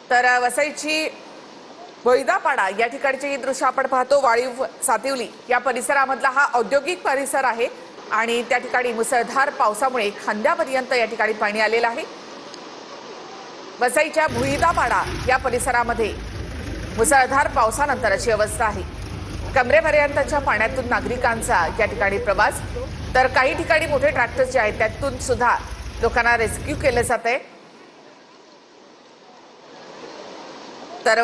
तर वसईची बोईदापाडा या ठिकाणची ही दृश्य आपण पाहतो। वाळीव सातिवली या परिसरामधला हा औद्योगिक परिसर आहे आणि त्या ठिकाणी मुसळधार पावसामुळे खांद्यापर्यंत या ठिकाणी पाणी आलेलं आहे। वसईच्या बोईदापाडा या परिसरामध्ये मुसळधार पावसानंतर अशी अवस्था आहे। कमरेपर्यंतच्या पाण्यातून नागरिकांचा या ठिकाणी प्रवास, तर काही ठिकाणी मोठे ट्रॅक्टर्स जे आहेत त्यातून सुद्धा लोकांना रेस्क्यू केलं जातंय। तर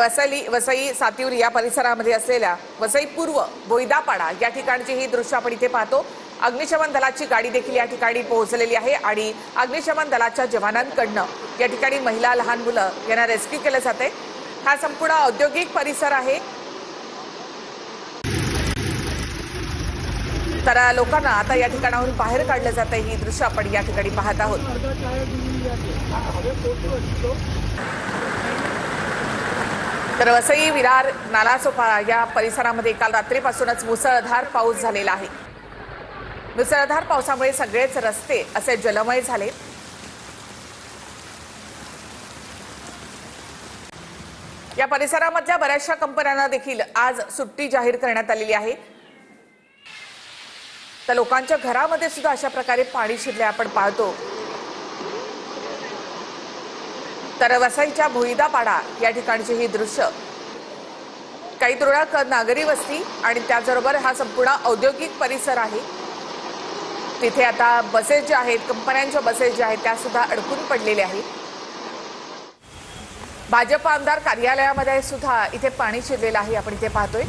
वसई सातिवली या परिसरामध्ये असलेल्या वसई पूर्व बोईदापाडा या ठिकाणची ही दृश्य आपण इथे पाहतो। अग्निशमन दलाची गाडी देखील या ठिकाणी पोहोचलेली आहे आणि अग्निशमन दलाच्या जवानांकडनं या ठिकाणी महिला, लहान मुलं यांना रेस्क्यू केलं जाते। हा संपूर्ण औद्योगिक परिसर आहे। तर लोकांना आता या ठिकाणाहून बाहेर काढलं जात आहे। ही दृश्य आपण या ठिकाणी पाहत आहोत। तर वसई विरार नालासोपारा या परिसरामध्ये काल रात्रीपासूनच मुसळधार पाऊस झालेला आहे। मुसळधार पावसामुळे सगळेच रस्ते असे जलमय झाले। या परिसरामधल्या बऱ्याचशा कंपन्यांना देखील आज सुट्टी जाहीर करण्यात आलेली आहे। तर लोकांच्या घरामध्ये सुद्धा अशा प्रकारे पाणी शिरले आपण पाहतो। तर वसईच्या बोईदापाडा या ठिकाणची ही दृश्य, काही तुरळक नागरी वस्ती आणि त्याचबरोबर हा संपूर्ण औद्योगिक परिसर आहे। तिथे आता बसेस ज्या आहेत, कंपन्यांच्या बसेस ज्या आहेत त्या सुद्धा अडकून पडलेल्या आहेत। भाजप आमदार कार्यालयामध्ये सुद्धा इथे पाणी शिरलेलं आहे, आपण इथे पाहतोय।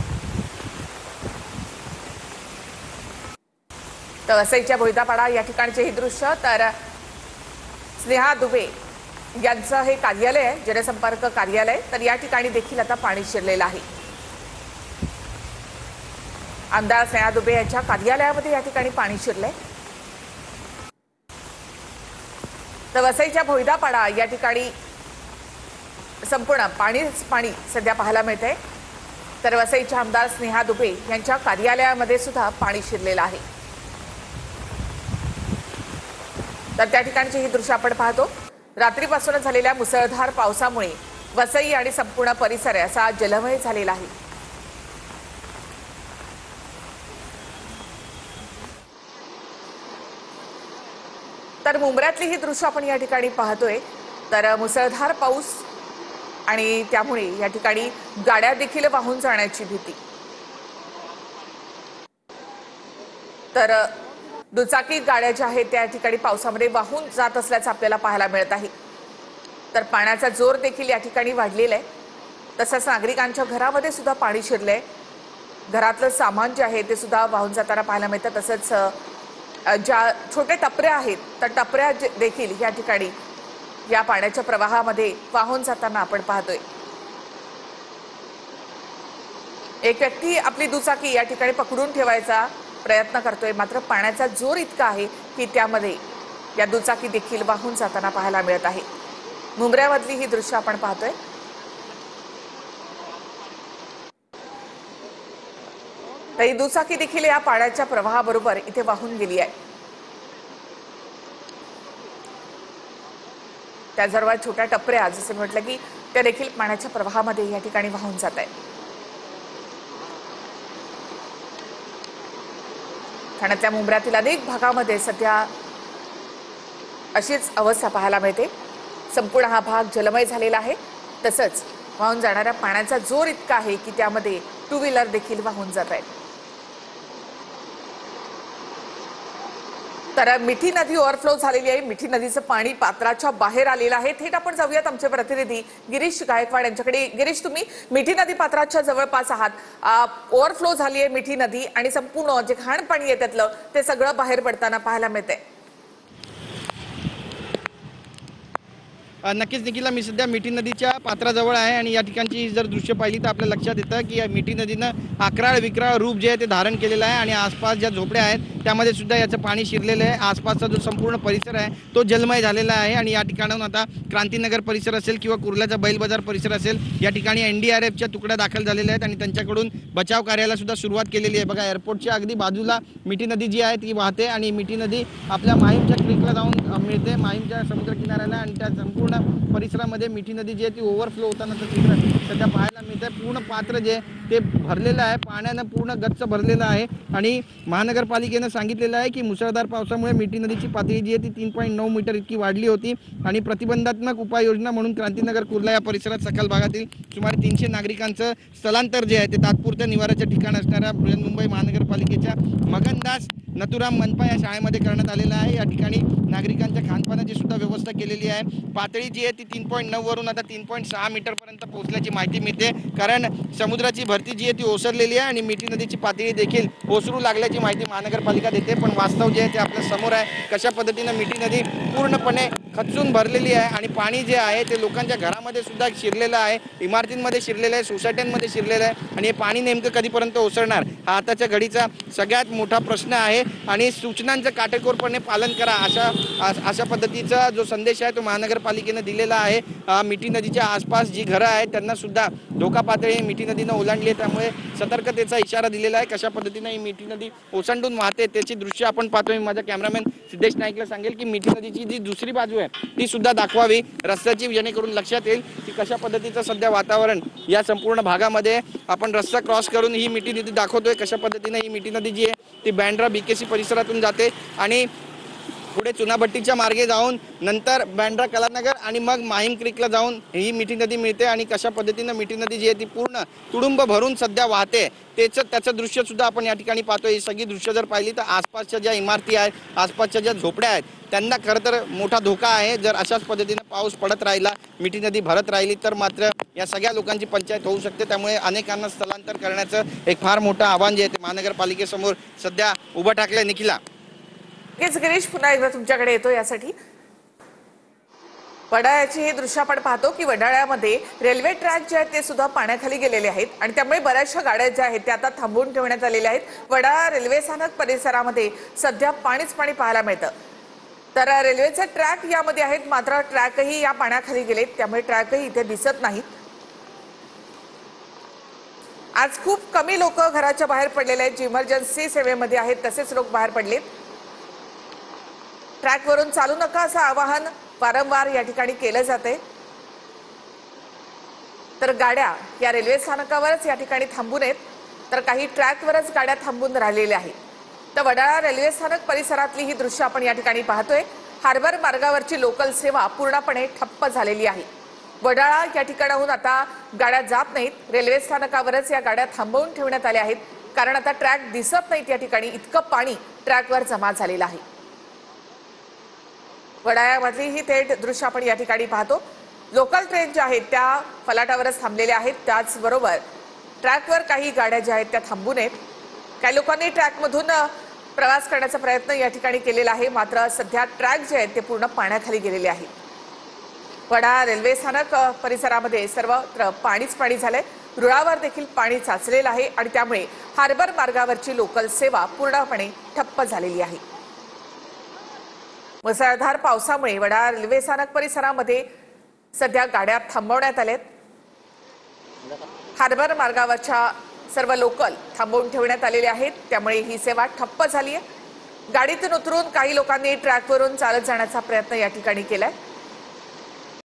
तर वसईच्या बोईदापाडा या ठिकाणचे हे दृश्य, तर स्नेहा दुबे यांचं हे कार्यालय आहे, जनसंपर्क कार्यालय। तर या ठिकाणी देखील आता पाणी शिरलेलं आहे। आमदार स्नेहा दुबे यांच्या कार्यालयामध्ये या ठिकाणी पाणी शिरलंय। तर वसईच्या बोईदापाडा या ठिकाणी संपूर्ण पाणी सध्या पाहायला मिळतंय। तर वसईच्या आमदार स्नेहा दुबे यांच्या कार्यालयामध्ये सुद्धा पाणी शिरलेलं आहे। तर त्या ठिकाणची ही दृश्य आपण पाहतो। रात्रीपासूनच झालेल्या मुसळधार पावसामुळे वसई आणि संपूर्ण परिसर असा जलमय झालेला आहे। तर मुंब्र्यातली ही दृश्य आपण या ठिकाणी पाहतोय। तर मुसळधार पाऊस आणि त्यामुळे या ठिकाणी गाड्या देखील वाहून जाण्याची भीती। तर दुचाकी गाड्या ज्या आहेत त्या ठिकाणी पावसामध्ये वाहून जात असल्याचं आपल्याला पाहायला मिळत आहे। तर पाण्याचा जोर देखील या ठिकाणी वाढलेला आहे। तसंच नागरिकांच्या घरामध्ये सुद्धा पाणी शिरलंय। घरातलं सामान जे आहे ते सुद्धा वाहून जाताना पाहायला मिळतं। तसंच ज्या छोटे टपऱ्या आहेत त्या टपऱ्या देखील या ठिकाणी या पाण्याच्या प्रवाहामध्ये वाहून जाताना आपण पाहतोय। एक व्यक्ती आपली दुचाकी या ठिकाणी पकडून ठेवायचा प्रयत्न करतोय, मात्र पाण्याचा जोर इतका आहे की त्यामध्ये या दुचाकी देखील वाहून जाताना पाहायला मिळत आहे। मुंब्र्यामधली ही दृश्य आपण पाहतोय। तर ही दुचाकी देखील या पाण्याच्या प्रवाहाबरोबर इथे वाहून गेली आहे। त्याचबरोबर छोट्या टपऱ्या जसं म्हटलं की त्या देखील पाण्याच्या प्रवाहामध्ये या ठिकाणी वाहून जात आहेत। ठाण्याच्या मुंब्र्यातील अनेक भागामध्ये सध्या अशीच अवस्था पाहायला मिळते। संपूर्ण हा भाग जलमय झालेला आहे। तसंच वाहून जाणाऱ्या पाण्याचा जोर इतका आहे की त्यामध्ये टू व्हीलर देखील वाहून जात आहेत। तर मिठी नदी ओव्हरफ्लो झालेली आहे। मिठी नदीचं पाणी पात्राच्या बाहेर आलेलं आहे। थेट आपण जाऊयात आमचे प्रतिनिधी गिरीश गायकवाड यांच्याकडे। गिरीश, तुम्ही मिठी नदी पात्राच्या जवळपास आहात। ओव्हरफ्लो झाली आहे मिठी नदी आणि संपूर्ण जे घाण पाणी आहे त्यातलं ते सगळं बाहेर पडताना पाहायला मिळतंय। नक्कीच निखिला, मी सध्या मिठी नदीच्या पात्राजवळ आहे आणि या ठिकाणची जर दृश्य पाहिली तर आपल्या लक्षात येतं की या मिठी नदीनं अकराळ विक्राळ रूप जे आहे ते धारण केलेलं आहे आणि आसपास ज्या झोपड्या आहेत त्यामध्ये सुद्धा याचं पाणी शिरलेलं आहे। आसपासचा जो संपूर्ण परिसर आहे तो जलमय झालेला आहे आणि या ठिकाणाहून आता क्रांतीनगर परिसर असेल किंवा कुर्ल्याचा बैल बाजार परिसर असेल या ठिकाणी NDRFच्या तुकड्या दाखल झालेल्या आहेत आणि त्यांच्याकडून बचाव कार्याला सुद्धा सुरुवात केलेली आहे। बघा, एअरपोर्टच्या अगदी बाजूला मिठी नदी जी आहे ती वाहते आणि मिठी नदी आपल्या माहीमच्या क्रीकला जाऊन मिळते, माहीमच्या समुद्र किनाऱ्याला, आणि त्या संपूर्ण परिसरामध्ये मिठी नदी जी आहे ती ओव्हरफ्लो होतानाचं चित्र सध्या पाहायला मिळते। पूर्ण पात्र जे ते भरलेलं आहे, पाण्यानं पूर्ण गच्च भरलेलं आहे आणि महानगरपालिकेनं सांगितलेलं आहे की मुसळधार पावसामुळे मिठी नदीची पातळी जी आहे ती 3.9 मीटर इतकी वाढली होती आणि प्रतिबंधात्मक उपाययोजना म्हणून क्रांतीनगर कुर्ला या परिसरात सखल भागातील सुमारे 300 नागरिकांचं स्थलांतर जे आहे ते तात्पुरत्या निवाराचे ठिकाण असणाऱ्या बृहन्मुंबई महानगरपालिकेच्या मगनदास नथुराम मनपा या शाळेमध्ये करण्यात आलेलं आहे। या ठिकाणी नागरिकांच्या खानपानाची सुद्धा व्यवस्था केलेली आहे। पातळी जी आहे ती 3.9 वरून आता 3.6 मीटरपर्यंत पोहोचल्याची माहिती मिळते, कारण समुद्राची भरती जी आहे ती ओसरलेली आहे आणि मिठी नदीची पातळी देखील ओसरू लागल्याची माहिती महानगरपालिका देते। पण वास्तव जे आहे ते आपल्या समोर आहे, कशा पद्धतीनं मिठी नदी पूर्णपणे खचून भरलेली आहे आणि पाणी जे आहे ते लोकांच्या घरामध्ये सुद्धा शिरलेलं आहे, इमारतींमध्ये शिरलेलं आहे, सोसायट्यांमध्ये शिरलेलं आहे आणि हे पाणी नेमकं कधीपर्यंत ओसरणार हा आताच्या घडीचा सगळ्यात मोठा प्रश्न आहे। आणि सूचनांचं काटेकोरपणे पालन करा अशा पद्धतीचा जो संदेश आहे तो महानगरपालिकेने दिलेला आहे। मिठी नदीच्या आसपास जी घरं आहेत त्यांना सुद्धा धोका पातळी मिठी नदीनं ओलांडली आहे, त्यामुळे सतर्कतेचा इशारा दिलेला आहे। कशा पद्धतीनं ही मिठी नदी ओसंडून वाहते त्याची दृश्य आपण पाहतोय। माझा कॅमेरामॅन सिद्धेश नाईकला सांगेल की मिठी नदीची जी दुसरी बाजू आहे ती सुद्धा दाखवावी रस्त्याची, जेणेकरून लक्षात येईल की कशा पद्धतीचं सध्या वातावरण या संपूर्ण भागामध्ये। आपण रस्ता क्रॉस करून ही मिठी नदी दाखवतोय, कशा पद्धतीनं ही मिठी नदी जी आहे ती बँड्रा BKC परिसरातून जाते आणि पुढे चुनाभट्टीच्या मार्गे जाऊन नंतर बँड्रा कलानगर आणि मग माहीम क्रीकला जाऊन ही मिठी नदी मिळते आणि कशा पद्धतीनं मिठी नदी जी आहे ती पूर्ण तुडुंब भरून सध्या वाहते त्याचं दृश्य सुद्धा आपण या ठिकाणी पाहतोय। ही सगळी दृश्य जर पाहिली तर आसपासच्या ज्या इमारती आहेत, आसपासच्या ज्या झोपड्या आहेत त्यांना खरं तर मोठा धोका आहे। जर अशाच पद्धतीनं पाऊस पडत राहिला, मिठी नदी भरत राहिली तर मात्र या सगळ्या लोकांची पंचायत होऊ शकते। त्यामुळे अनेकांना स्थलांतर करण्याचं एक फार मोठं आव्हान जे आहे ते महानगरपालिकेसमोर सध्या उभं टाकलंय। निखिला, गिरीश पुन्हा एकदा तुमच्याकडे येतो यासाठी। वडाळ्याची हे दृश्य आपण पाहतो की वडाळ्यामध्ये रेल्वे ट्रॅक जे आहेत ते सुद्धा पाण्याखाली गेलेले आहेत आणि त्यामुळे बऱ्याचशा गाड्या ज्या आहेत त्या आता थांबवून ठेवण्यात आलेल्या आहेत। वडाळा रेल्वे स्थानक परिसरामध्ये सध्या पाणीच पाणी पाहायला मिळतं। तर रेल्वेचे ट्रॅक यामध्ये आहेत, मात्र ट्रॅकही या पाण्याखाली गेलेत, त्यामुळे ट्रॅकही इथे दिसत नाहीत। आज खूप कमी लोक घराच्या बाहेर पडलेले आहेत, जे इमर्जन्सी सेवेमध्ये आहेत तसेच लोक बाहेर पडलेत। ट्रॅकवरून चालू नका असं आवाहन वारंवार या ठिकाणी केलं जाते। तर गाड्या या रेल्वे स्थानकावरच या ठिकाणी थांबून आहेत, तर काही ट्रॅकवरच गाड्या थांबून राहिलेल्या आहेत। तर वडाळा रेल्वे स्थानक परिसरातली ही दृश्य आपण या ठिकाणी पाहतोय। हार्बर मार्गावरची लोकल सेवा पूर्णपणे ठप्प झालेली आहे। वडाळा या ठिकाणाहून आता गाड्या जात नाहीत, रेल्वे स्थानकावरच या गाड्या थांबवून ठेवण्यात आल्या आहेत, कारण आता ट्रॅक दिसत नाहीत या ठिकाणी, इतकं पाणी ट्रॅकवर जमा झालेलं आहे। वडाळ्यामधली ही थेट दृश्य आपण या ठिकाणी पाहतो। लोकल ट्रेन ज्या आहेत त्या फलाटावरच थांबलेल्या आहेत, त्याचबरोबर ट्रॅकवर काही गाड्या ज्या आहेत त्या थांबून आहेत। काही लोकांनी ट्रॅकमधून प्रवास करण्याचा प्रयत्न या ठिकाणी केलेला आहे, मात्र सध्या ट्रॅक जे आहेत ते पूर्ण पाण्याखाली गेलेले आहेत। वडाळा रेल्वे स्थानक परिसरामध्ये सर्वत्र पाणीच पाणी झालंय, रुळावर देखील पाणी साचलेलं आहे आणि त्यामुळे हार्बर मार्गावरची लोकल सेवा पूर्णपणे ठप्प झालेली आहे। मुसळधार पावसामुळे वडाळा रेल्वे स्थानक परिसरामध्ये सध्या गाड्या थांबवण्यात आल्यात। हार्बर मार्गावरच्या सर्व लोकल थांबवून ठेवण्यात आलेले आहेत, त्यामुळे ही सेवा ठप्प झाली आहे। गाडीतून उतरून काही लोकांनी ट्रॅकवरून चालत जाण्याचा प्रयत्न या ठिकाणी केलाय।